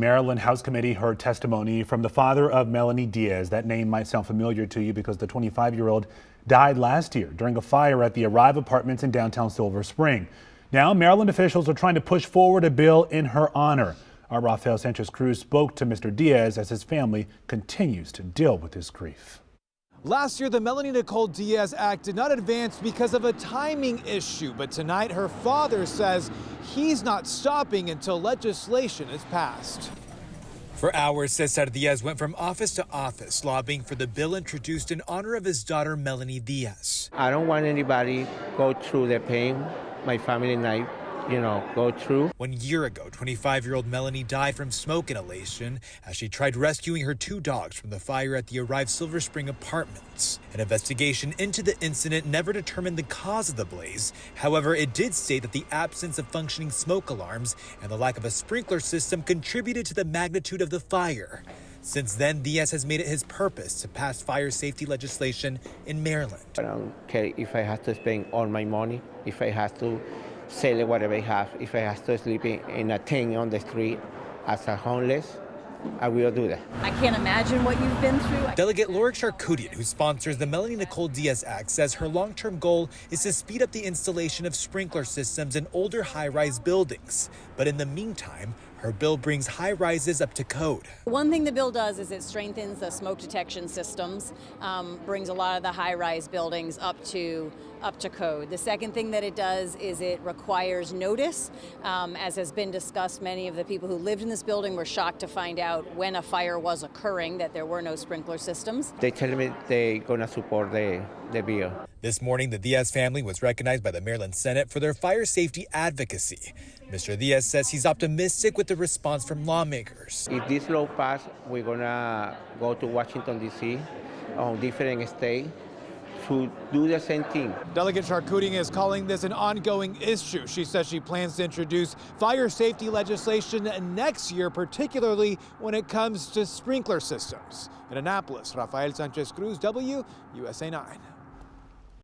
Maryland House Committee heard testimony from the father of Melanie Diaz. That name might sound familiar to you because the 25-year-old died last year during a fire at the Arrive Apartments in downtown Silver Spring. Now, Maryland officials are trying to push forward a bill in her honor. Our Rafael Sanchez-Cruz spoke to Mr. Diaz as his family continues to deal with his grief. Last year, the Melanie Nicole Diaz Act did not advance because of a timing issue. But tonight, her father says he's not stopping until legislation is passed. For hours, Cesar Diaz went from office to office, lobbying for the bill introduced in honor of his daughter, Melanie Diaz. I don't want anybody go through the pain my family and I, go through. 1 year ago, 25-year-old Melanie died from smoke inhalation as she tried rescuing her 2 dogs from the fire at the Arrive Silver Spring Apartments. An investigation into the incident never determined the cause of the blaze. However, it did state that the absence of functioning smoke alarms and the lack of a sprinkler system contributed to the magnitude of the fire. Since then, Diaz has made it his purpose to pass fire safety legislation in Maryland. I don't care if I have to spend all my money, if I have to sell whatever I have, if I have to sleep in a tent on the street as a homeless, I will do that. I can't imagine what you've been through. Delegate Lorik Charkoudian, who sponsors the Melanie Nicole Diaz Act, says her long-term goal is to speed up the installation of sprinkler systems in older high-rise buildings. But in the meantime, her bill brings high-rises up to code. One thing the bill does is it strengthens the smoke detection systems, brings a lot of the high-rise buildings up to code. The second thing that it does is it requires notice. As has been discussed, many of the people who lived in this building were shocked to find out when a fire was occurring that there were no sprinkler systems. They tell me they're going to support the bill. This morning, the Diaz family was recognized by the Maryland Senate for their fire safety advocacy. Mr. Diaz says he's optimistic with the response from lawmakers. If this law passes, we're going to go to Washington, D.C., on different states, to do the same thing. Delegate Charkoudian is calling this an ongoing issue. She says she plans to introduce fire safety legislation next year, particularly when it comes to sprinkler systems. In Annapolis, Rafael Sanchez-Cruz, WUSA 9.